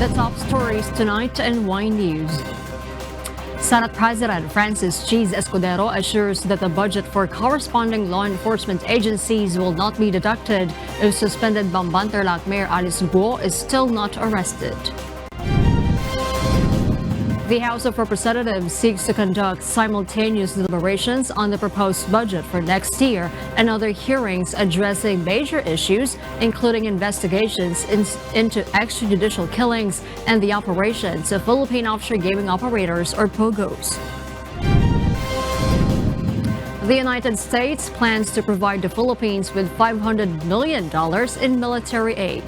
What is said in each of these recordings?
The top stories tonight in Wine News. Senate President Francis Cheese Escudero assures that the budget for corresponding law enforcement agencies will not be deducted if suspended Bambantarlac Mayor Alice Guo is still not arrested. The House of Representatives seeks to conduct simultaneous deliberations on the proposed budget for next year and other hearings addressing major issues, including investigations into extrajudicial killings and the operations of Philippine offshore gaming operators or POGOs. The United States plans to provide the Philippines with $500 million in military aid.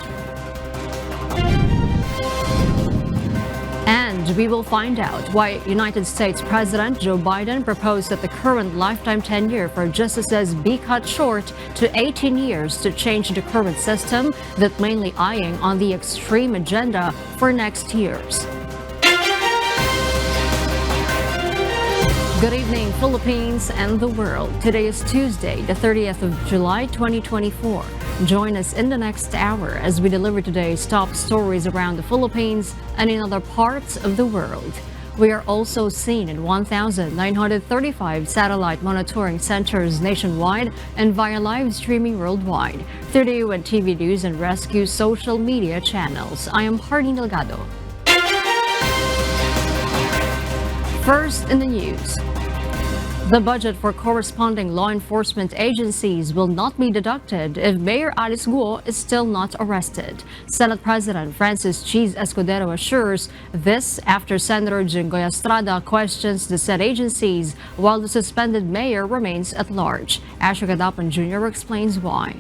And we will find out why United States President Joe Biden proposed that the current lifetime tenure for justices be cut short to 18 years to change the current system that mainly eyeing on the extreme agenda for next year's. Good evening, Philippines and the world. Today is Tuesday, the 30th of July, 2024. Join us in the next hour as we deliver today's top stories around the Philippines and in other parts of the world. We are also seen in 1,935 satellite monitoring centers nationwide and via live streaming worldwide through the UNTV News and Rescue social media channels. I am Hardy Delgado. First in the news. The budget for corresponding law enforcement agencies will not be deducted if Mayor Alice Guo is still not arrested. Senate President Francis Cheese Escudero assures this after Senator Jinggoy Estrada questions the said agencies while the suspended mayor remains at large. Asher Gadapan Jr. explains why.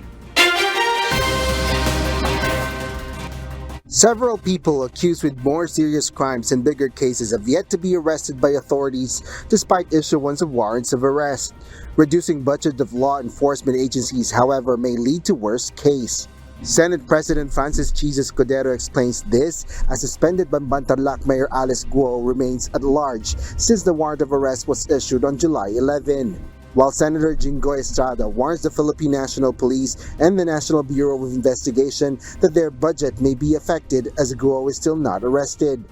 Several people accused with more serious crimes and bigger cases have yet to be arrested by authorities despite issuance of warrants of arrest. Reducing budget of law enforcement agencies, however, may lead to worse case. Senate President Francis Cheese Escudero explains this as suspended Bambantarlac Mayor Alice Guo remains at large since the warrant of arrest was issued on July 11. While Senator Jinggoy Estrada warns the Philippine National Police and the National Bureau of Investigation that their budget may be affected as Guo is still not arrested.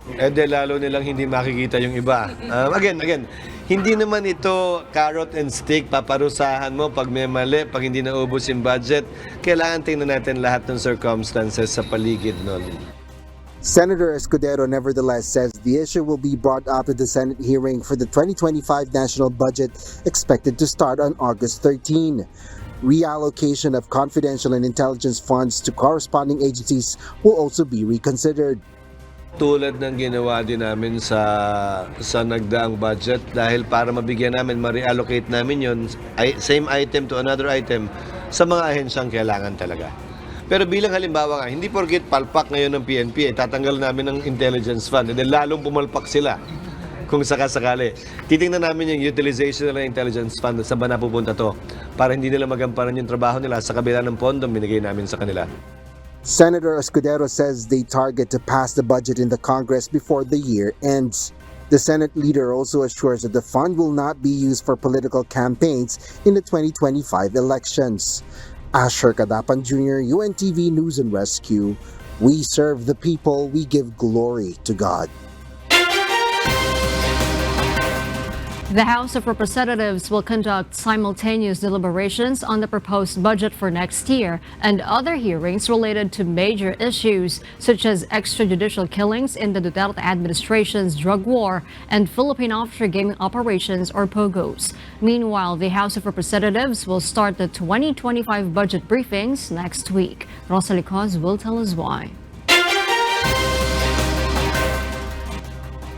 Lalo nilang hindi makikita yung iba. Again, hindi naman ito carrot and stick, paparusahan mo pag may mali, pag hindi naubos yung budget. Kailangan tingnan natin lahat ng circumstances sa paligid nun. Senator Escudero nevertheless says the issue will be brought up at the Senate hearing for the 2025 national budget expected to start on August 13. Reallocation of confidential and intelligence funds to corresponding agencies will also be reconsidered. Tulad ng ginawa din namin sa nagdaang budget dahil para mabigyan namin, ma-reallocate namin yun, same item to another item sa mga ahensyang kailangan talaga. Pero bilang halimbawa nga, hindi porket palpak ngayon ng PNP, tatanggal namin ng intelligence fund, then lalong pumalpak sila kung sakasakali. Titingnan namin yung utilization nila ng intelligence fund, saan ba napupunta to, para hindi nila magampanan yung trabaho nila sa kabila ng pondo binigay namin sa kanila. Senator Escudero says they target to pass the budget in the Congress before the year ends. The Senate leader also assures that the fund will not be used for political campaigns in the 2025 elections. Asher Gadapan Jr., UNTV News and Rescue. We serve the people, we give glory to God. The House of Representatives will conduct simultaneous deliberations on the proposed budget for next year and other hearings related to major issues such as extrajudicial killings in the Duterte administration's drug war and Philippine offshore gaming operations or POGOs. Meanwhile, the House of Representatives will start the 2025 budget briefings next week. Rosalie Cos will tell us why.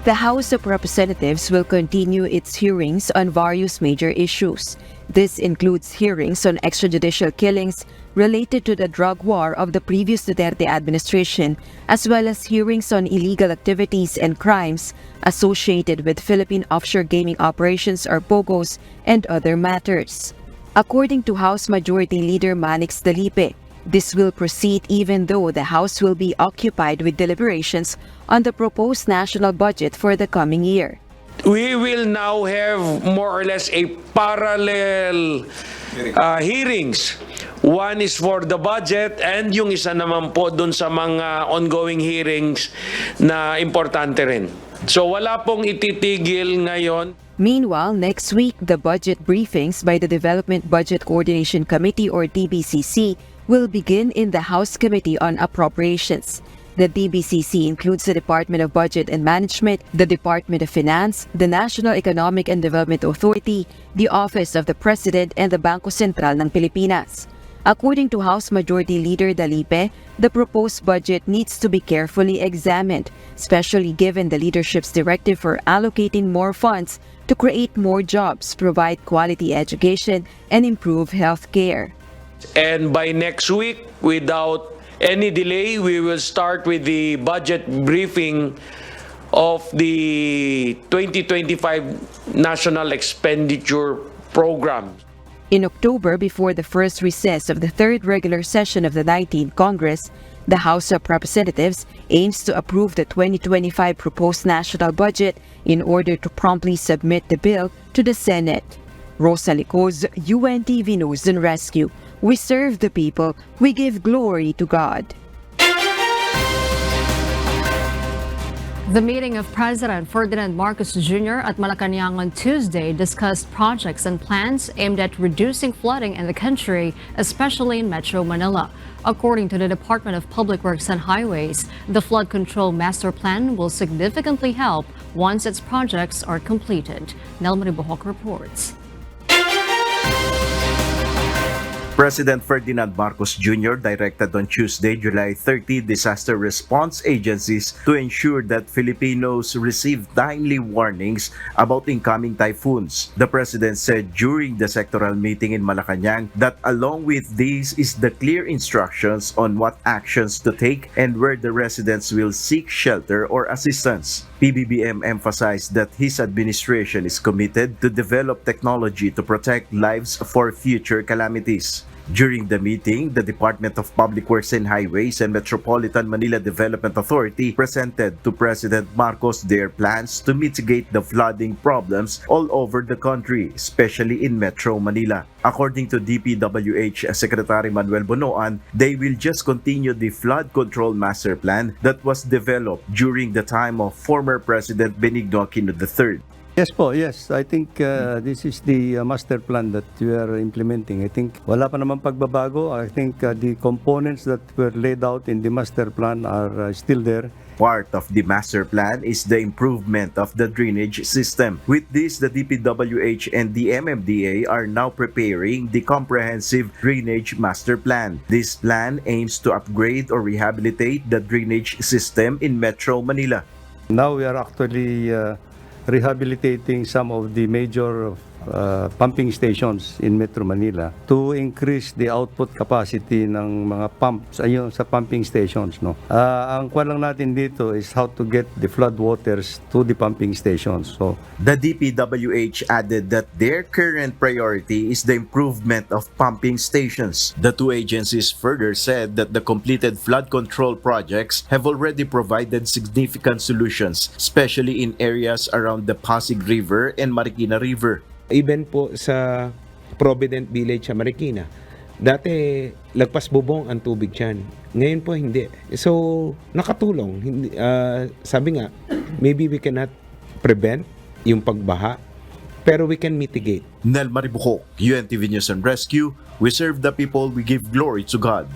The House of Representatives will continue its hearings on various major issues. This includes hearings on extrajudicial killings related to the drug war of the previous Duterte administration, as well as hearings on illegal activities and crimes associated with Philippine offshore gaming operations or POGOs and other matters. According to House Majority Leader Manix Dalipe, this will proceed even though the House will be occupied with deliberations on the proposed national budget for the coming year. We will now have more or less a parallel hearings. One is for the budget and yung isa naman po dun sa mga ongoing hearings na importante rin. So wala pong ititigil ngayon. Meanwhile, next week, the budget briefings by the Development Budget Coordination Committee or DBCC will begin in the House Committee on Appropriations. The DBCC includes the Department of Budget and Management, the Department of Finance, the National Economic and Development Authority, the Office of the President, and the Bangko Sentral ng Pilipinas. According to House Majority Leader Dalipe, the proposed budget needs to be carefully examined, especially given the leadership's directive for allocating more funds to create more jobs, provide quality education, and improve health care. And by next week, without any delay, we will start with the budget briefing of the 2025 National Expenditure Program. In October, before the first recess of the third regular session of the 19th Congress, the House of Representatives aims to approve the 2025 proposed national budget in order to promptly submit the bill to the Senate. Rosa Licoz, UNTV News and Rescue. We serve the people. We give glory to God. The meeting of President Ferdinand Marcos Jr. at Malacanang on Tuesday discussed projects and plans aimed at reducing flooding in the country, especially in Metro Manila. According to the Department of Public Works and Highways, the flood control master plan will significantly help once its projects are completed. Nelmari Bohok reports. President Ferdinand Marcos Jr. directed on Tuesday, July 30, disaster response agencies to ensure that Filipinos receive timely warnings about incoming typhoons. The President said during the sectoral meeting in Malacanang that along with these is the clear instructions on what actions to take and where the residents will seek shelter or assistance. PBBM emphasized that his administration is committed to develop technology to protect lives for future calamities. During the meeting, the Department of Public Works and Highways and Metropolitan Manila Development Authority presented to President Marcos their plans to mitigate the flooding problems all over the country, especially in Metro Manila. According to DPWH Secretary Manuel Bonoan, they will just continue the flood control master plan that was developed during the time of former President Benigno Aquino III. Yes po, yes. I think this is the master plan that we are implementing. I think wala pa naman pagbabago. I think the components that were laid out in the master plan are still there. Part of the master plan is the improvement of the drainage system. With this, the DPWH and the MMDA are now preparing the comprehensive drainage master plan. This plan aims to upgrade or rehabilitate the drainage system in Metro Manila. Now we are actually rehabilitating some of the major pumping stations in Metro Manila to increase the output capacity ng mga pumps ayun sa pumping stations, no. Ang kuwan lang natin dito is how to get the flood waters to the pumping stations. So the DPWH added that their current priority is the improvement of pumping stations. The two agencies further said that the completed flood control projects have already provided significant solutions, especially in areas around the Pasig River and Marikina River. Even po sa Provident Village sa Marikina, dati lagpas bubong ang tubig dyan. Ngayon po hindi. So, nakatulong. Sabi nga, maybe we cannot prevent yung pagbaha, pero we can mitigate. Nel Maribuco, UNTV News and Rescue. We serve the people, we give glory to God.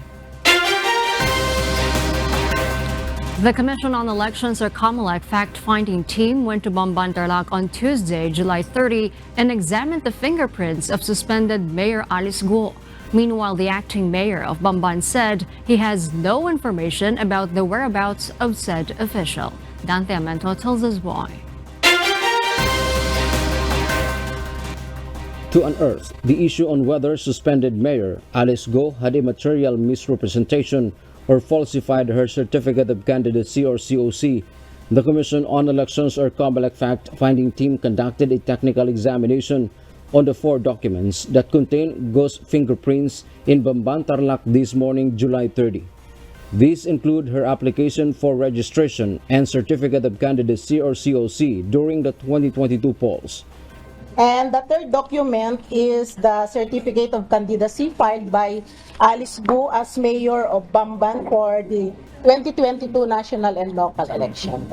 The Commission on Elections or COMELEC fact-finding team went to Bamban Tarlac on Tuesday, July 30, and examined the fingerprints of suspended Mayor Alice Guo. Meanwhile, the acting mayor of Bamban said he has no information about the whereabouts of said official. Dante Amento tells us why. To unearth the issue on whether suspended Mayor Alice Guo had a material misrepresentation or falsified her certificate of candidacy or COC, the Commission on Elections or COMELEC fact-finding team conducted a technical examination on the 4 documents that contain Guo's fingerprints in Bamban Tarlac this morning, July 30. These include her application for registration and certificate of candidacy or COC during the 2022 polls. And the third document is the certificate of candidacy filed by Alice Go as mayor of Bamban for the 2022 national and local election.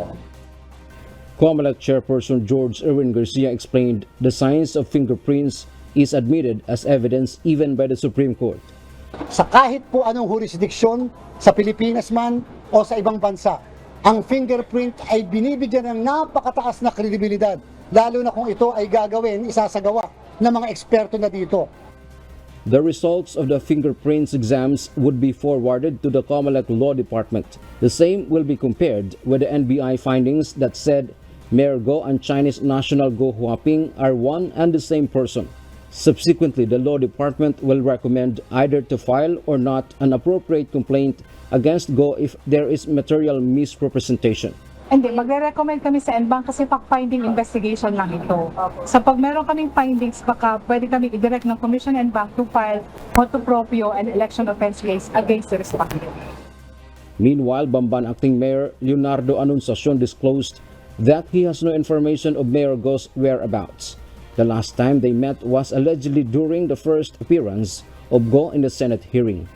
COMELEC Chairperson George Erwin Garcia explained the science of fingerprints is admitted as evidence even by the Supreme Court. Sa kahit po anong jurisdiction, sa Pilipinas man o sa ibang bansa, ang fingerprint ay binibigyan ng napakataas na kredibilidad, lalo na kung ito ay gagawin, isasagawa ng mga eksperto na dito. The results of the fingerprints exams would be forwarded to the COMELEC Law Department. The same will be compared with the NBI findings that said Mayor Go and Chinese national Go Huaping are one and the same person. Subsequently, the Law Department will recommend either to file or not an appropriate complaint against Go if there is material misrepresentation. Hindi, magre-recommend kami sa NBank kasi fact-finding investigation lang ito. So pag meron kaming findings, baka pwede kami i-direct ng Commission NBank to file motu proprio and election offense case against the respondent. Meanwhile, Bamban Acting Mayor Leonardo Anunciacion disclosed that he has no information of Mayor Go's whereabouts. The last time they met was allegedly during the first appearance of Go in the Senate hearing.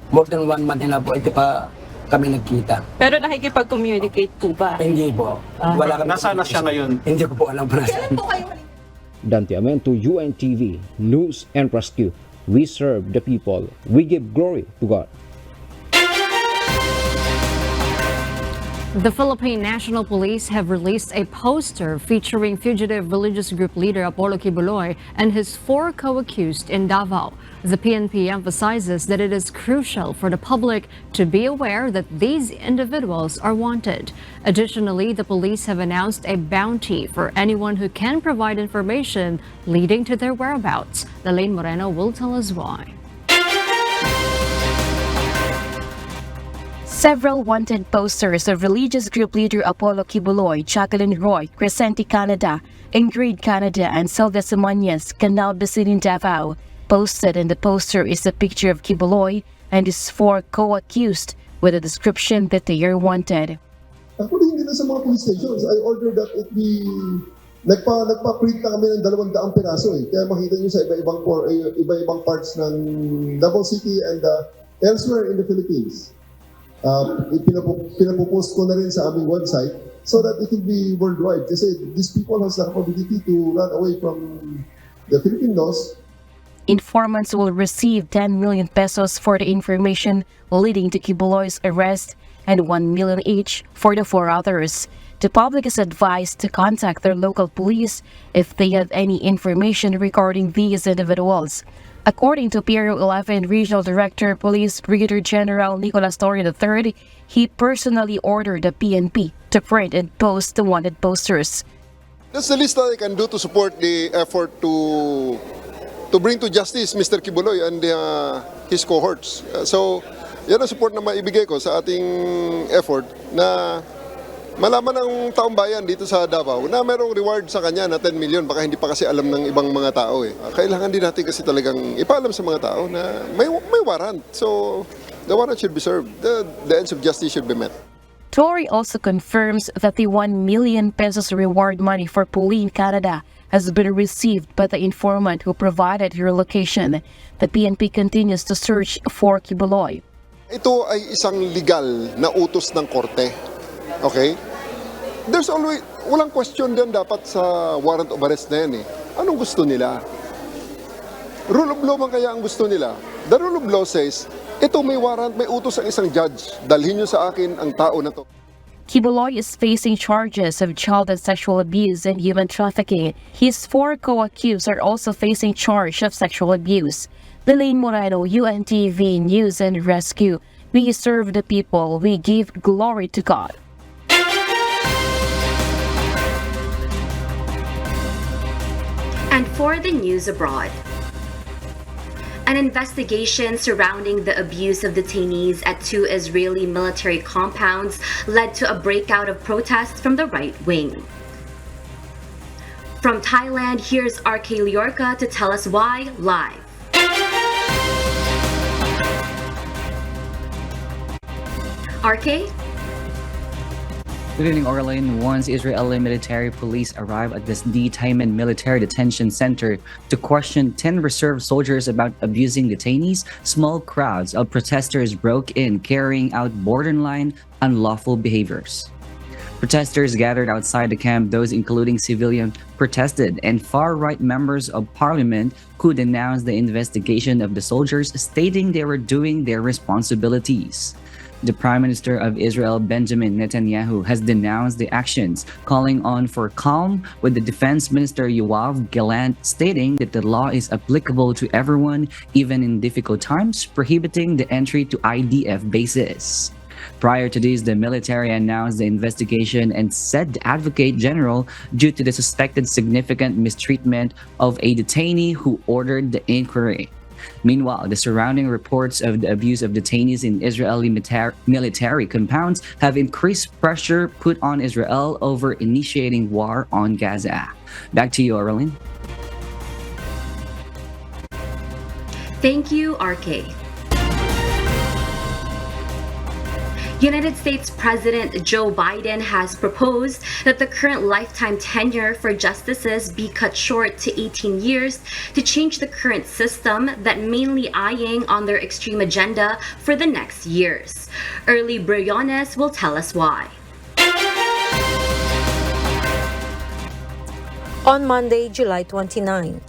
More than 1 month na po, ito pa kami nagkita. Pero nakikipag-communicate po ba? Hindi po. Wala kami. Nasaan na siya ngayon? Hindi ko po alam po nasaan. Dante Amento, UNTV, News and Rescue. We serve the people. We give glory to God. The Philippine National Police have released a poster featuring fugitive religious group leader Apollo Quiboloy and his 4 co-accused in Davao. The PNP emphasizes that it is crucial for the public to be aware that these individuals are wanted. Additionally, the police have announced a bounty for anyone who can provide information leading to their whereabouts. Lalaine Moreno will tell us why. Several wanted posters of religious group leader Apollo Quiboloy, Jacqueline Roy, Crescenti Canada, Ingrid Canada, and Sylvia Simonias can now be seen in Davao. Posted in the poster is a picture of Quiboloy and his 4 co-accused with a description that they are wanted. Actually, hindi na sa mga police stations. I ordered that it be... Nagpa-print na kami ng 200 piraso eh. Kaya makita nyo sa iba-ibang parts ng Davao City and elsewhere in the Philippines. Pinapopost ko na rin sa aming website so that it will be worldwide kasi these people has the capability to run away from the Philippine laws. Informants will receive 10 million pesos for the information leading to Quiboloy's arrest and 1 million each for the 4 others. The public is advised to contact their local police if they have any information regarding these individuals. According to Piero 11 Regional Director Police Brigadier General Nicolas Torre III, he personally ordered the PNP to print and post the wanted posters. That's the least that I can do to support the effort to bring to justice Mr. Quiboloy and his cohorts. So, yan ang support na maibigay ko sa ating effort na malaman ng taong bayan dito sa Davao na merong reward sa kanya na 10 million. Baka hindi pa kasi alam ng ibang mga tao eh. Kailangan din natin kasi talagang ipaalam sa mga tao na may warrant. So, the warrant should be served. The ends of justice should be met. Torre also confirms that the 1 million pesos reward money for Pauline Canada has been received by the informant who provided her location. The PNP continues to search for Quiboloy. Ito ay isang legal na utos ng korte. Okay? There's always, walang question din dapat sa warrant of arrest na yan eh. Anong gusto nila? Rule of law man kaya ang gusto nila? The rule of law says, ito may warrant, may utos ang isang judge. Dalhin nyo sa akin ang tao na to. Quiboloy is facing charges of child and sexual abuse and human trafficking. His 4 co-accused are also facing charge of sexual abuse. Lalaine Moreno, UNTV News and Rescue. We serve the people. We give glory to God. And for the news abroad, an investigation surrounding the abuse of detainees at 2 Israeli military compounds led to a breakout of protests from the right wing. From Thailand, here's RK Liorca to tell us why live. RK? Good evening, Orlin. Once Israeli military police arrived at this Timon military detention center to question 10 reserve soldiers about abusing detainees, small crowds of protesters broke in, carrying out borderline unlawful behaviors. Protesters gathered outside the camp, those including civilians protested, and far-right members of parliament who denounced the investigation of the soldiers, stating they were doing their responsibilities. The Prime Minister of Israel, Benjamin Netanyahu, has denounced the actions, calling on for calm, with the Defense Minister Yoav Gallant stating that the law is applicable to everyone, even in difficult times, prohibiting the entry to IDF bases. Prior to this, the military announced the investigation and said the Advocate General, due to the suspected significant mistreatment of a detainee who ordered the inquiry. Meanwhile, the surrounding reports of the abuse of detainees in Israeli military compounds have increased pressure put on Israel over initiating war on Gaza. Back to you, Aurelien. Thank you, RK. United States President Joe Biden has proposed that the current lifetime tenure for justices be cut short to 18 years to change the current system that mainly eyeing on their extreme agenda for the next years. Early Briones will tell us why. On Monday, July 29,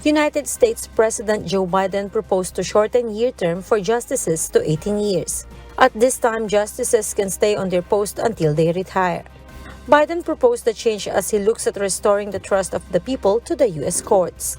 United States President Joe Biden proposed to shorten year term for justices to 18 years. At this time, justices can stay on their post until they retire. Biden proposed the change as he looks at restoring the trust of the people to the U.S. courts.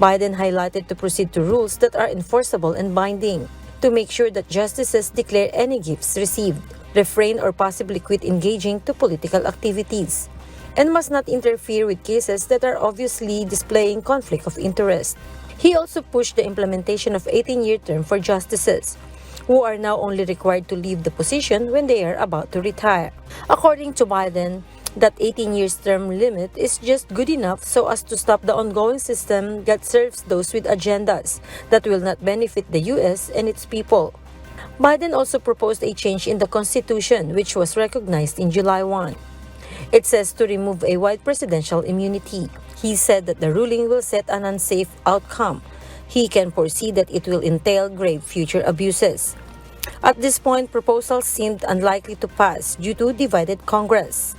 Biden highlighted to proceed to rules that are enforceable and binding, to make sure that justices declare any gifts received, refrain or possibly quit engaging to political activities, and must not interfere with cases that are obviously displaying conflict of interest. He also pushed the implementation of 18-year term for justices, who are now only required to leave the position when they are about to retire. According to Biden, that 18 years term limit is just good enough so as to stop the ongoing system that serves those with agendas that will not benefit the U.S. and its people. Biden also proposed a change in the Constitution, which was recognized in July 1. It says to remove a wide presidential immunity. He said that the ruling will set an unsafe outcome. He can foresee that it will entail grave future abuses. At this point, proposals seemed unlikely to pass due to divided Congress.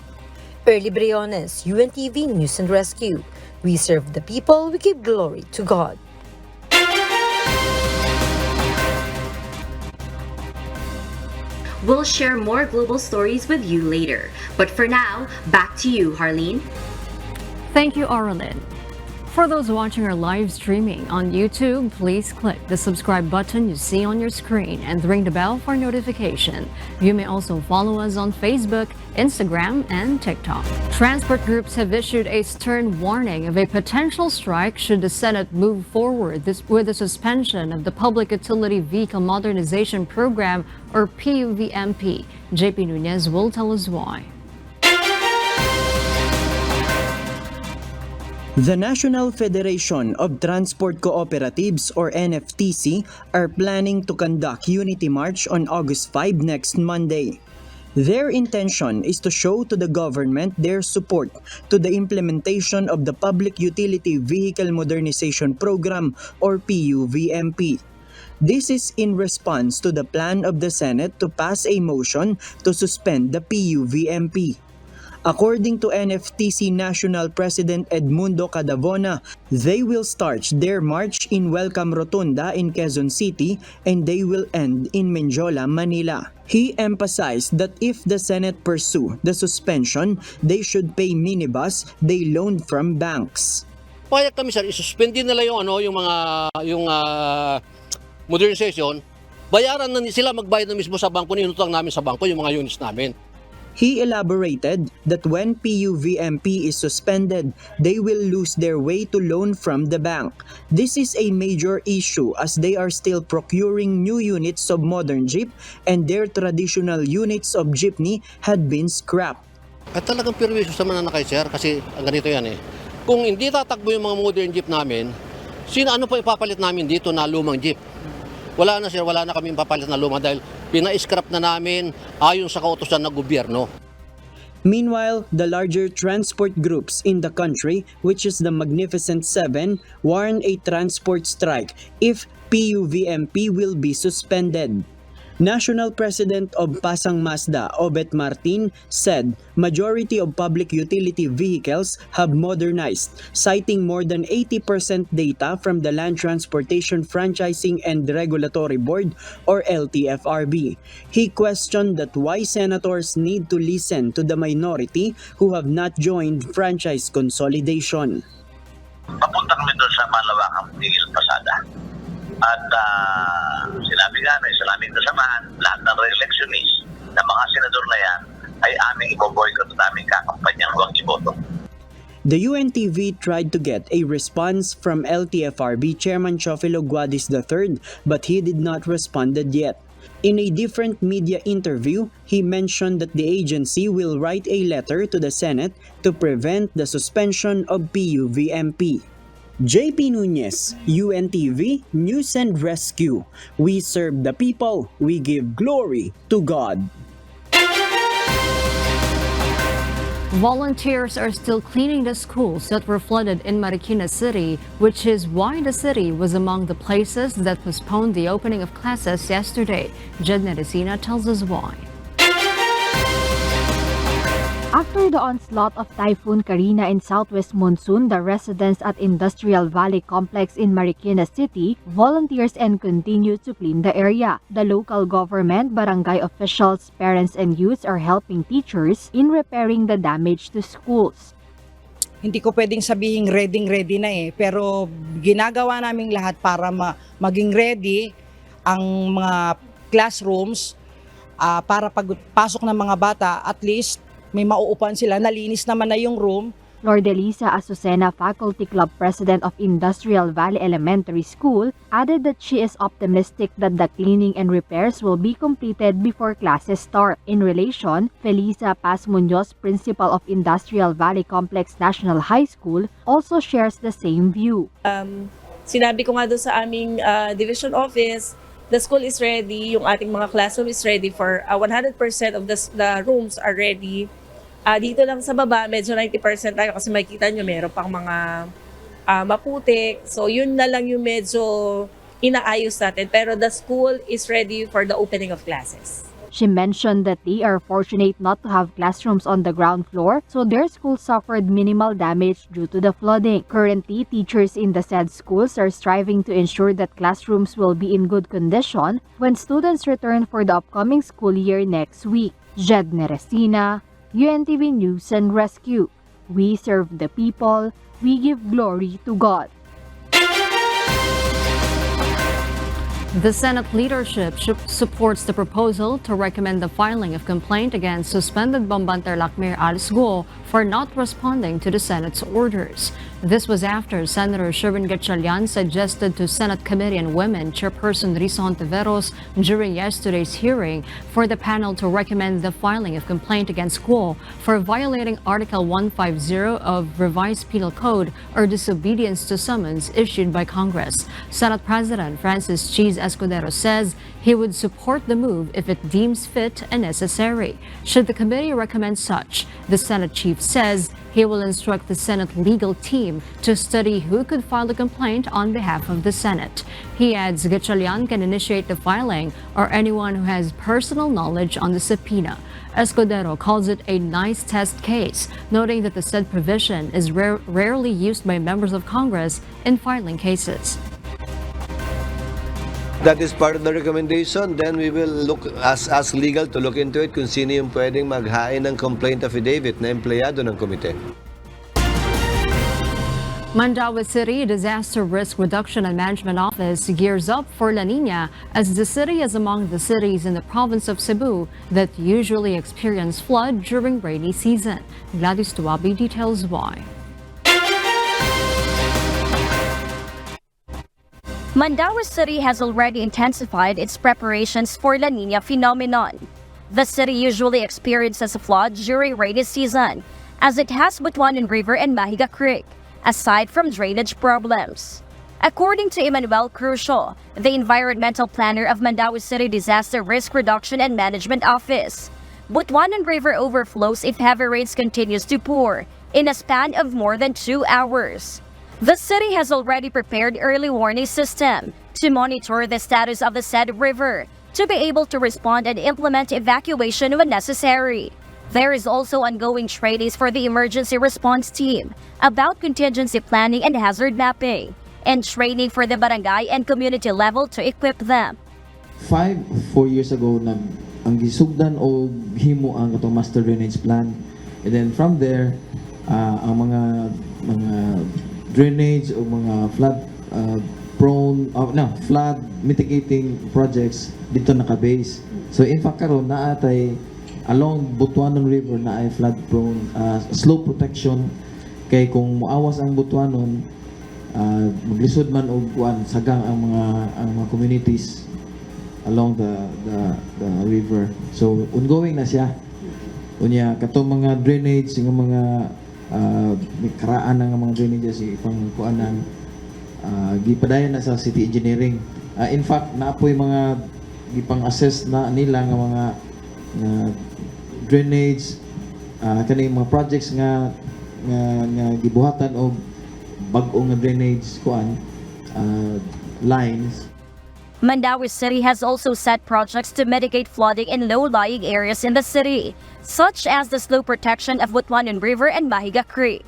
Early Briones, UNTV News and Rescue. We serve the people, we give glory to God. We'll share more global stories with you later. But for now, back to you, Harleen. Thank you, Aurelien. For those watching our live streaming on YouTube, please click the subscribe button you see on your screen and ring the bell for notification. You may also follow us on Facebook, Instagram, and TikTok. Transport groups have issued a stern warning of a potential strike should the Senate move forward with the suspension of the Public Utility Vehicle Modernization Program, or PBBM. JP Nunez will tell us why. The National Federation of Transport Cooperatives, or NFTC, are planning to conduct Unity March on August 5 next Monday. Their intention is to show to the government their support to the implementation of the Public Utility Vehicle Modernization Program, or PUVMP. This is in response to the plan of the Senate to pass a motion to suspend the PUVMP. According to NFTC National President Edmundo Cadavona, they will start their march in Welcome Rotunda in Quezon City and they will end in Menjola, Manila. He emphasized that if the Senate pursue the suspension, they should pay minibus they loaned from banks. Payag kami sir, isuspendin nila yung modernization. Bayaran na sila magbayad na mismo sa bangko, inutang namin sa bangko yung mga units namin. He elaborated that when PUVMP is suspended, they will lose their way to loan from the bank. This is a major issue as they are still procuring new units of modern jeep and their traditional units of jeepney had been scrapped. At talagang perwisyo sa mananakay sir kasi ganito yan eh. Kung hindi tatakbo yung mga modern jeep namin, ano pa ipapalit namin dito na lumang jeep? Wala na sir, wala na kami papalit na luma dahil pina-scrap na namin ayon sa kautusan ng gobyerno. Meanwhile, the larger transport groups in the country, which is the Magnificent Seven, warn a transport strike if PUVMP will be suspended. National President of Pasang Mazda, Obet Martin, said majority of public utility vehicles have modernized, citing more than 80% data from the Land Transportation Franchising and Regulatory Board or LTFRB. He questioned that why senators need to listen to the minority who have not joined franchise consolidation. Papunta kami doon sa malawakang tigil pasada. At sinabi namin sa naming kasamahan, lahat ng re-electionist na mga senador na yan ay aming iboboycott at aming kakampanyang huwag iboto. The UNTV tried to get a response from LTFRB Chairman Chofilo Guadis III, but he did not respond yet. In a different media interview, he mentioned that the agency will write a letter to the Senate to prevent the suspension of PUVMP. JP Nunez, UNTV, News and Rescue. We serve the people, we give glory to God. Volunteers are still cleaning the schools that were flooded in Marikina City, which is why the city was among the places that postponed the opening of classes yesterday. Jed Neresina tells us why. After the onslaught of Typhoon Karina and southwest monsoon, the residents at Industrial Valley Complex in Marikina City volunteers and continue to clean the area. The local government, barangay officials, parents and youths are helping teachers in repairing the damage to schools. Hindi ko pwedeng sabihin ready na pero ginagawa naming lahat para maging ready ang mga classrooms para pagpasok ng mga bata, at least may mauupuan sila, nalinis naman na yung room. Lourdelisa Azucena, Faculty Club President of Industrial Valley Elementary School, added that she is optimistic that the cleaning and repairs will be completed before classes start. In relation, Felisa Paz Munoz, Principal of Industrial Valley Complex National High School, also shares the same view. Sinabi ko nga doon sa aming division office, the school is ready, yung ating mga classroom is ready for 100% of the rooms are ready. Dito lang sa baba, medyo 90% tayo kasi makikita nyo meron pang mga maputik. So yun na lang yung medyo inaayos natin. Pero the school is ready for the opening of classes. She mentioned that they are fortunate not to have classrooms on the ground floor, so their school suffered minimal damage due to the flooding. Currently, teachers in the said schools are striving to ensure that classrooms will be in good condition when students return for the upcoming school year next week. Jed Neresina, UNTV News and Rescue. We serve the people, we give glory to God. The Senate leadership supports the proposal to recommend the filing of complaint against suspended Bamban-Tarlac Mayor Alice Go for not responding to the Senate's orders. This was after Senator Sherwin Gatchalian suggested to Senate Committee on Women Chairperson Risa Hontiveros during yesterday's hearing for the panel to recommend the filing of complaint against Go for violating Article 150 of Revised Penal Code or disobedience to summons issued by Congress. Senate President Francis Cheese Escudero says he would support the move if it deems fit and necessary. Should the committee recommend such, the Senate chief says he will instruct the Senate legal team to study who could file a complaint on behalf of the Senate. He adds Gatchalian can initiate the filing or anyone who has personal knowledge on the subpoena. Escudero calls it a nice test case, noting that the said provision is rarely used by members of Congress in filing cases. That is part of the recommendation. Then we will ask legal to look into it kung sino yung pwedeng maghain ng complaint affidavit na empleyado ng komite. Mandaue City Disaster Risk Reduction and Management Office gears up for La Nina as the city is among the cities in the province of Cebu that usually experience flood during rainy season. Gladys Tuwabi details why. Mandaue City has already intensified its preparations for La Nina phenomenon. The city usually experiences a flood during rainy season, as it has Butuanan River and Mahiga Creek, aside from drainage problems. According to Emmanuel Crucio, the environmental planner of Mandaue City Disaster Risk Reduction and Management Office, Butuanan River overflows if heavy rains continues to pour in a span of more than 2 hours. The city has already prepared early warning system to monitor the status of the said river to be able to respond and implement evacuation when necessary. There is also ongoing trainings for the emergency response team about contingency planning and hazard mapping, and training for the barangay and community level to equip them. 4 years ago, ang gisugdan o himo ang atong master drainage plan, and then from there, ang mga drainage o mga flood mitigating projects dito naka-base. So in fact karon naatay along Butuanan River na ay flood prone slope protection, kay kung muawas ang Butuanon, maglisod man og sagang ang mga communities along the river. So ongoing na siya. Unya katong mga drainage ng mga karaan ng mga drainage ipang kuanan, gipadayon na sa city engineering. In fact naapoy mga gipang assess na nila nga mga drainage kani mga projects nga gibuhatan og bag-o nga drainage lines. Mandaue City has also set projects to mitigate flooding in low-lying areas in the city, such as the slope protection of Butuanan River and Mahiga Creek.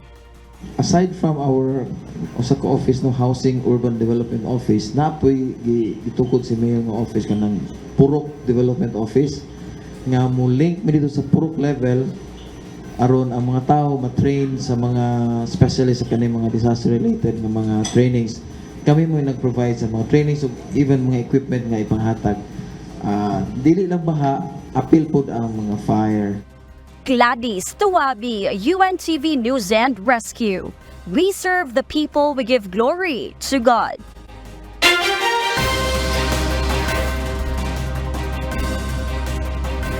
Aside from our Osaka office no housing urban development office, napoy gitukod si mayor nga office kanang Purok Development Office nga mo link mi dito sa Purok level aron ang mga tao ma-train sa mga specialist sa kanang mga disaster related nga mga trainings. Kami mo nag-provide sa mga trainings o even mga equipment nga ipanghatag. Dili lang baha, apil po ang mga fire. Gladys Tuwabi, UNTV News and Rescue. We serve the people, we give glory to God.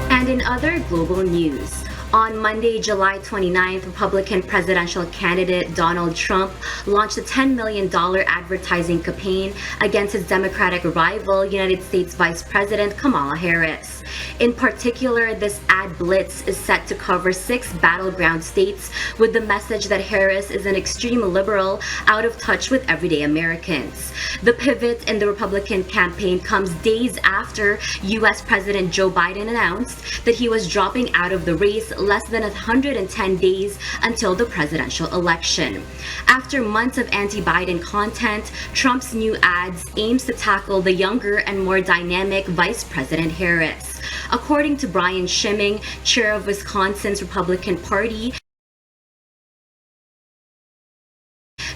And in other global news, on Monday, July 29th, Republican presidential candidate Donald Trump launched a $10 million advertising campaign against his Democratic rival, United States Vice President Kamala Harris. In particular, this ad blitz is set to cover 6 battleground states with the message that Harris is an extreme liberal out of touch with everyday Americans. The pivot in the Republican campaign comes days after U.S. President Joe Biden announced that he was dropping out of the race less than 110 days until the presidential election. After months of anti-Biden content, Trump's new ads aims to tackle the younger and more dynamic Vice President Harris. According to Brian Schimming, chair of Wisconsin's Republican Party,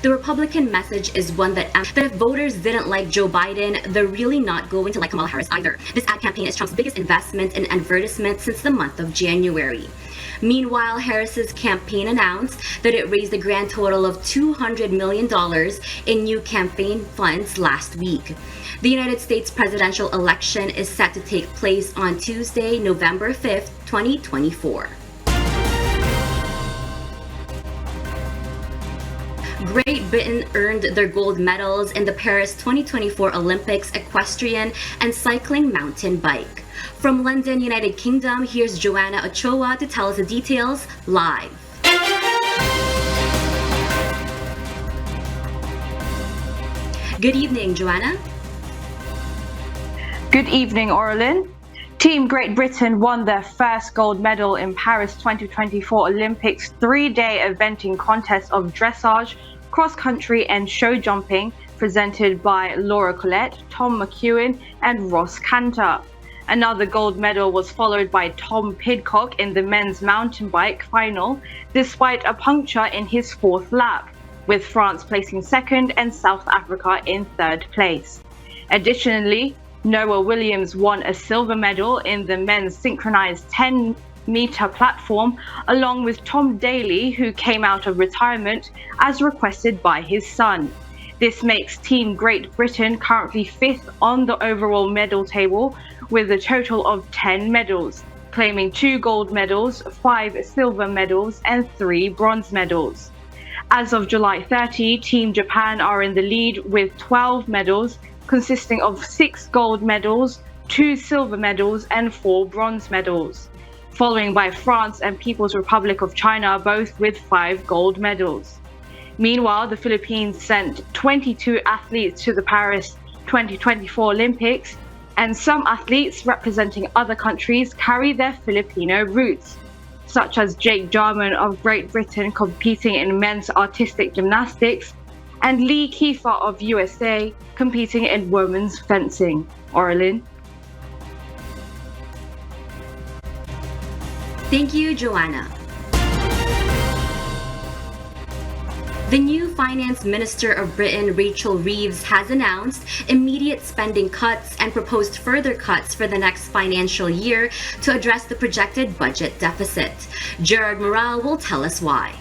the Republican message is one that if voters didn't like Joe Biden, they're really not going to like Kamala Harris either. This ad campaign is Trump's biggest investment in advertisement since the month of January. Meanwhile, Harris's campaign announced that it raised a grand total of $200 million in new campaign funds last week. The United States presidential election is set to take place on Tuesday, November 5th, 2024. Great Britain earned their gold medals in the Paris 2024 Olympics equestrian and cycling mountain bike. From London, United Kingdom, here's Joanna Ochoa to tell us the details live. Good evening, Joanna. Good evening, Orlin. Team Great Britain won their first gold medal in Paris 2024 Olympics 3-day eventing contest of dressage, cross-country and show jumping presented by Laura Collette, Tom McEwen and Ross Cantor. Another gold medal was followed by Tom Pidcock in the men's mountain bike final despite a puncture in his 4th lap, with France placing 2nd and South Africa in 3rd place. Additionally, Noah Williams won a silver medal in the men's synchronized 10-meter platform, along with Tom Daley, who came out of retirement as requested by his son. This makes Team Great Britain currently 5th on the overall medal table with a total of 10 medals, claiming 2 gold medals, 5 silver medals and 3 bronze medals. As of July 30, Team Japan are in the lead with 12 medals, consisting of 6 gold medals, 2 silver medals and 4 bronze medals. following by France and People's Republic of China, both with 5 gold medals. Meanwhile, the Philippines sent 22 athletes to the Paris 2024 Olympics, and some athletes representing other countries carry their Filipino roots, such as Jake Jarman of Great Britain competing in men's artistic gymnastics, and Lee Kiefer of USA competing in women's fencing. Orlin. Thank you, Joanna. The new Finance Minister of Britain, Rachel Reeves, has announced immediate spending cuts and proposed further cuts for the next financial year to address the projected budget deficit. Gerard Morale will tell us why.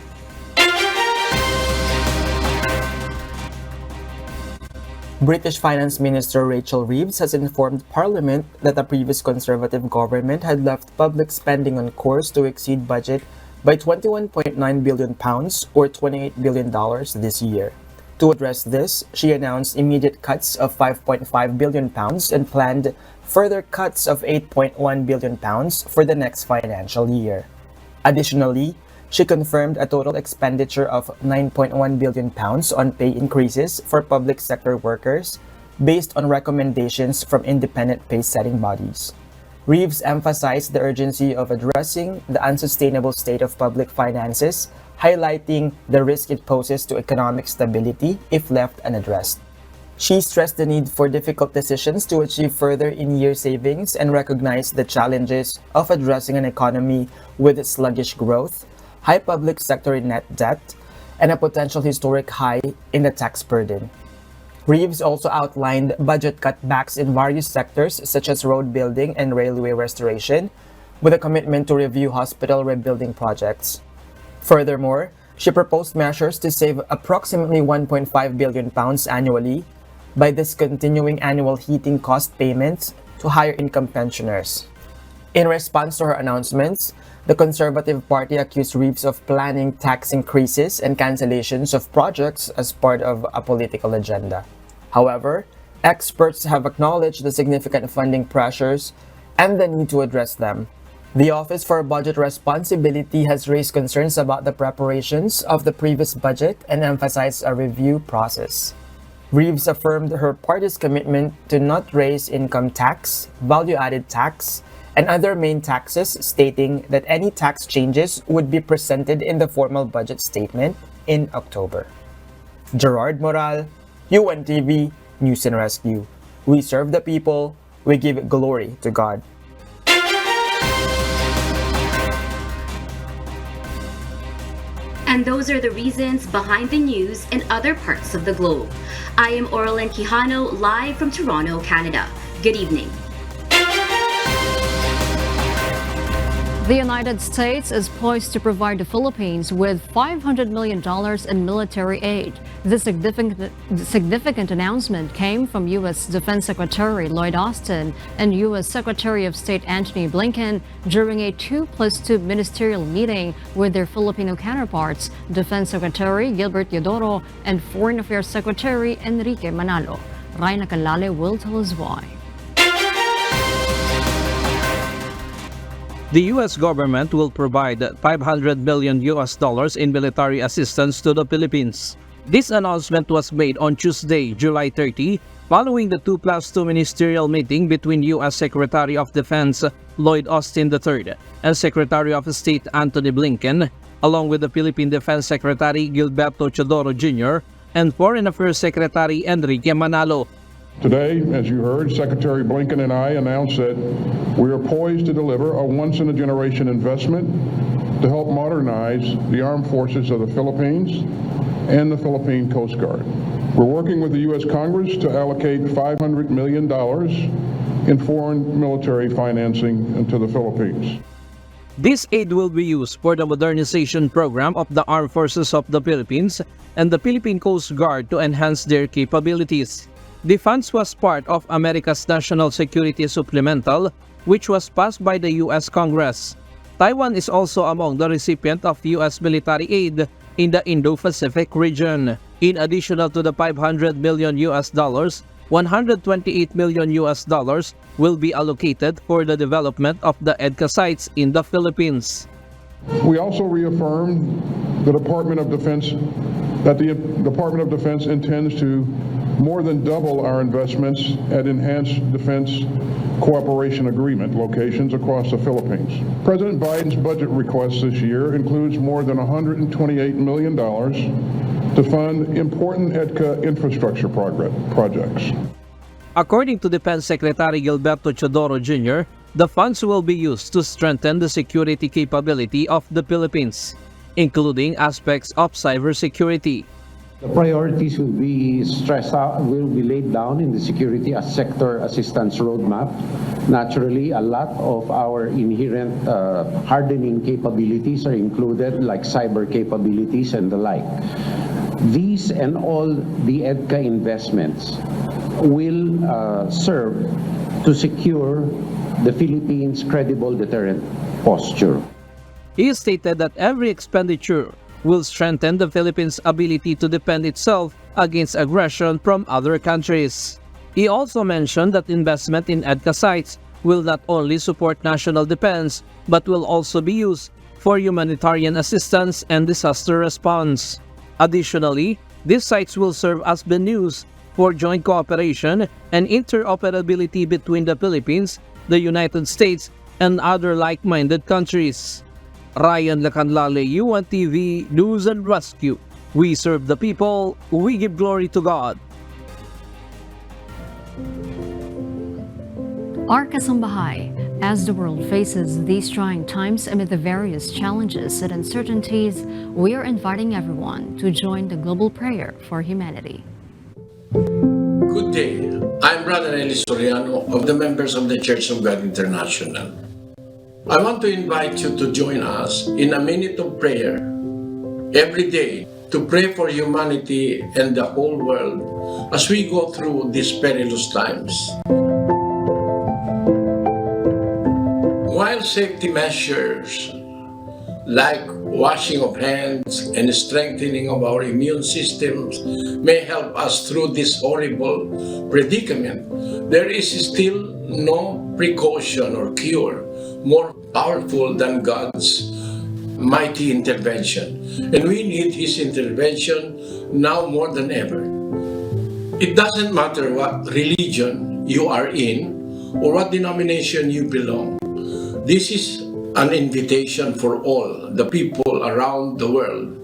British Finance Minister Rachel Reeves has informed Parliament that the previous Conservative government had left public spending on course to exceed budget by £21.9 billion or $28 billion this year. To address this, she announced immediate cuts of £5.5 billion and planned further cuts of £8.1 billion for the next financial year. Additionally, she confirmed a total expenditure of £9.1 billion on pay increases for public sector workers based on recommendations from independent pay-setting bodies. Reeves emphasized the urgency of addressing the unsustainable state of public finances, highlighting the risk it poses to economic stability if left unaddressed. She stressed the need for difficult decisions to achieve further in-year savings and recognized the challenges of addressing an economy with sluggish growth, high public sector net debt, and a potential historic high in the tax burden. Reeves also outlined budget cutbacks in various sectors such as road building and railway restoration, with a commitment to review hospital rebuilding projects. Furthermore, she proposed measures to save approximately £1.5 billion annually by discontinuing annual heating cost payments to higher-income pensioners. In response to her announcements, the Conservative Party accused Reeves of planning tax increases and cancellations of projects as part of a political agenda. However, experts have acknowledged the significant funding pressures and the need to address them. The Office for Budget Responsibility has raised concerns about the preparations of the previous budget and emphasized a review process. Reeves affirmed her party's commitment to not raise income tax, value-added tax, and other main taxes, stating that any tax changes would be presented in the formal budget statement in October. Gerard Moral, UNTV, News and Rescue. We serve the people, we give glory to God. And those are the reasons behind the news in other parts of the globe. I am Orlin Quijano, live from Toronto, Canada. Good evening. The United States is poised to provide the Philippines with $500 million in military aid. This significant announcement came from U.S. Defense Secretary Lloyd Austin and U.S. Secretary of State Antony Blinken during a 2+2 ministerial meeting with their Filipino counterparts, Defense Secretary Gilbert Teodoro and Foreign Affairs Secretary Enrique Manalo. Rayna Calale will tell us why. The U.S. government will provide $500 million in military assistance to the Philippines. This announcement was made on Tuesday, July 30, following the 2+2 ministerial meeting between U.S. Secretary of Defense Lloyd Austin III and Secretary of State Antony Blinken, along with the Philippine Defense Secretary Gilberto Teodoro Jr. and Foreign Affairs Secretary Enrique Manalo. Today, as you heard, Secretary Blinken and I announced that we are poised to deliver a once-in-a-generation investment to help modernize the armed forces of the Philippines and the Philippine Coast Guard. We're working with the U.S. Congress to allocate $500 million in foreign military financing to the Philippines. This aid will be used for the modernization program of the Armed Forces of the Philippines and the Philippine Coast Guard to enhance their capabilities. The funds was part of America's National Security Supplemental, which was passed by the U.S. Congress. Taiwan is also among the recipients of U.S. military aid in the Indo-Pacific region. In addition to the $500 million, $128 million will be allocated for the development of the EDCA sites in the Philippines. We also reaffirmed the Department of Defense that the Department of Defense intends to more than double our investments at enhanced defense cooperation agreement locations across the Philippines. President Biden's budget request this year includes more than $128 million to fund important EDCA infrastructure projects. According to Defense Secretary Gilberto Chodoro Jr., the funds will be used to strengthen the security capability of the Philippines, including aspects of cybersecurity. The priorities will be laid down in the security sector assistance roadmap. Naturally, a lot of our inherent hardening capabilities are included, like cyber capabilities and the like. These and all the EDCA investments will serve to secure the Philippines' credible deterrent posture. He stated that every expenditure will strengthen the Philippines' ability to defend itself against aggression from other countries. He also mentioned that investment in EDCA sites will not only support national defense but will also be used for humanitarian assistance and disaster response. Additionally, these sites will serve as venues for joint cooperation and interoperability between the Philippines, the United States, and other like-minded countries. Ryan Lacanlale, UNTV News and Rescue. We serve the people, we give glory to God. Our kasambahay, as the world faces these trying times amid the various challenges and uncertainties, we are inviting everyone to join the global prayer for humanity. Good day. I'm Brother Eli Soriano of the members of the Church of God International. I want to invite you to join us in a minute of prayer every day to pray for humanity and the whole world as we go through these perilous times. While safety measures like washing of hands and strengthening of our immune systems may help us through this horrible predicament, there is still no precaution or cure more powerful than God's mighty intervention. And we need His intervention now more than ever. It doesn't matter what religion you are in or what denomination you belong. This is an invitation for all the people around the world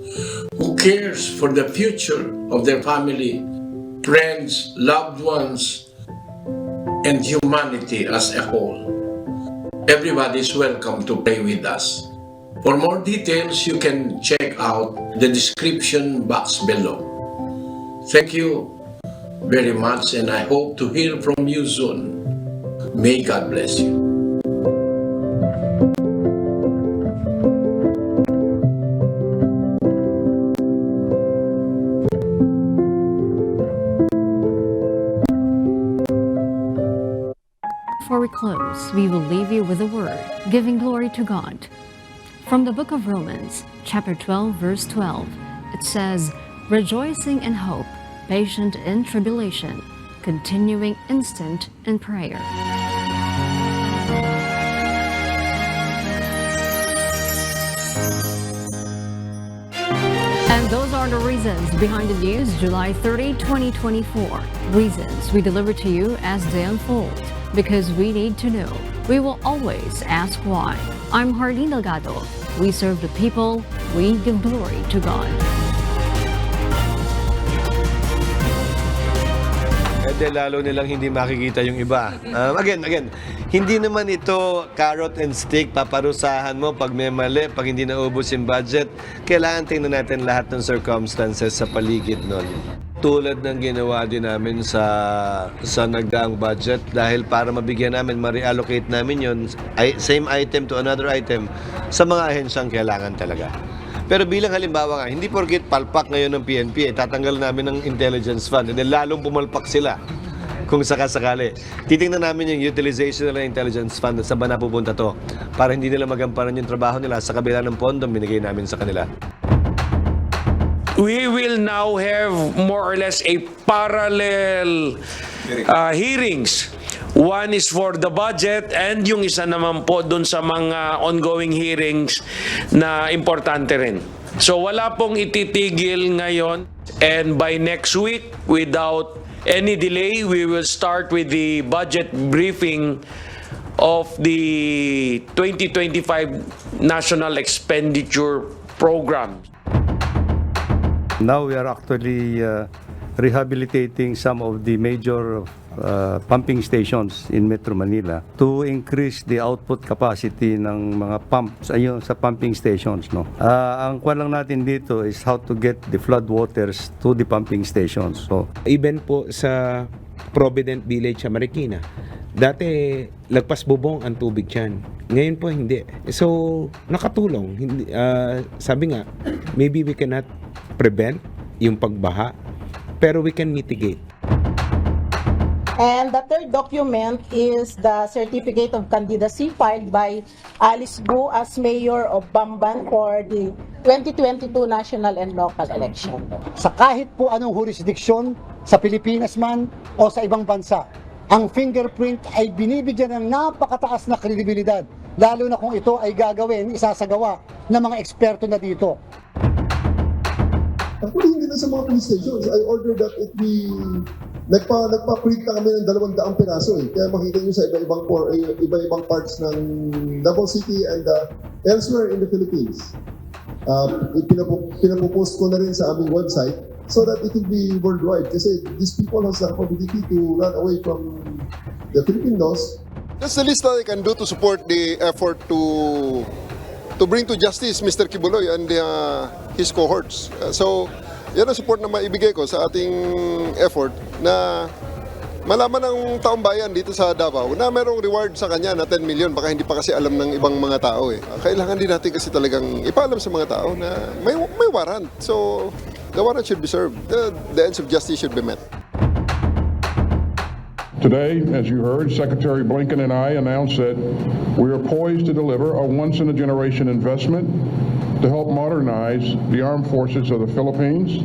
who cares for the future of their family, friends, loved ones, and humanity as a whole. Everybody is welcome to pray with us. For more details, you can check out the description box below. Thank you very much, and I hope to hear from you soon. May God bless you. Before we close, we will leave you with a word, giving glory to God. From the book of Romans, chapter 12, verse 12, it says, rejoicing in hope, patient in tribulation, continuing instant in prayer. And those are the reasons behind the news, July 30, 2024. Reasons we deliver to you as they unfold. Because we need to know. We will always ask why. I'm Hardin Delgado. We serve the people. We give glory to God. Lalo nilang hindi makikita yung iba. Again, hindi naman ito carrot and stick, paparusahan mo pag may mali, pag hindi naubos yung budget. Kailangan tingnan natin lahat ng circumstances sa paligid nun. Tulad ng ginawa din namin sa nagdaang budget, dahil para mabigyan namin, ma-reallocate namin yun, same item to another item, sa mga ahensyang kailangan talaga. Pero bilang halimbawa nga, hindi porket palpak ngayon ng PNP, tatanggal namin ng intelligence fund, and then lalong pumalpak sila kung sakasakali. Titingnan namin yung utilization nila ng intelligence fund at saan ba napupunta to, para hindi nila magampanan yung trabaho nila sa kabila ng pondong binigay namin sa kanila. We will now have more or less a parallel hearings. One is for the budget and yung isa naman po dun sa mga ongoing hearings na importante rin. So wala pong ititigil ngayon, and by next week, without any delay, we will start with the budget briefing of the 2025 National Expenditure Program. Now we are actually rehabilitating some of the major pumping stations in Metro Manila to increase the output capacity ng mga pumps ayun sa pumping stations, no. Ang kuwan lang natin dito is how to get the flood waters to the pumping stations. So even po sa Provident Village sa Marikina, dati lagpas bubong ang tubig diyan. Ngayon po hindi. So nakatulong. Hindi, sabi nga, maybe we cannot prevent yung pagbaha, pero we can mitigate. And the third document is the certificate of candidacy filed by Alice Gu as mayor of Bamban for the 2022 national and local election. Sa kahit po anong jurisdiction, sa Pilipinas man o sa ibang bansa, ang fingerprint ay binibigyan ng napakataas na kredibilidad, lalo na kung ito ay gagawin, isasagawa ng mga eksperto na dito. Actually, hindi na sa mga police stations. I order that it be... Nagpa-print na kami ng 200 piraso eh. Kaya makita nyo sa iba-ibang parts ng Davao City and elsewhere in the Philippines. Pinapopost ko na rin sa aming website so that it will be worldwide. Kasi these people has the ability to run away from the Philippine laws. That's the least that I can do to support the effort to bring to justice Mr. Quiboloy and his cohorts. So, yan ang support na maibigay ko sa ating effort na malaman ng taong bayan dito sa Davao na merong reward sa kanya na 10 million. Baka hindi pa kasi alam ng ibang mga tao eh. Kailangan din natin kasi talagang ipaalam sa mga tao na may warrant. So, the warrant should be served. The ends of justice should be met. Today, as you heard, Secretary Blinken and I announced that we are poised to deliver a once-in-a-generation investment to help modernize the armed forces of the Philippines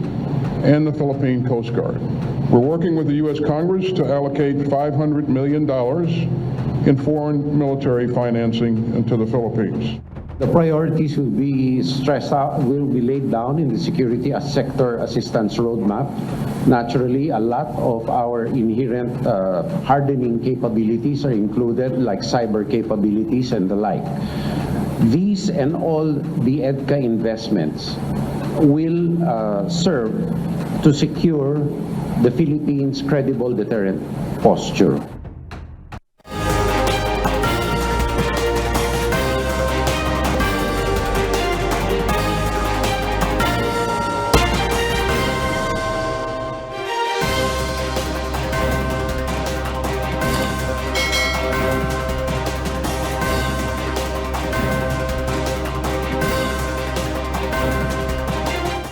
and the Philippine Coast Guard. We're working with the U.S. Congress to allocate $500 million in foreign military financing into the Philippines. The priorities will be laid down in the security sector assistance roadmap. Naturally, a lot of our inherent hardening capabilities are included, like cyber capabilities and the like. These and all the EDCA investments will serve to secure the Philippines' credible deterrent posture.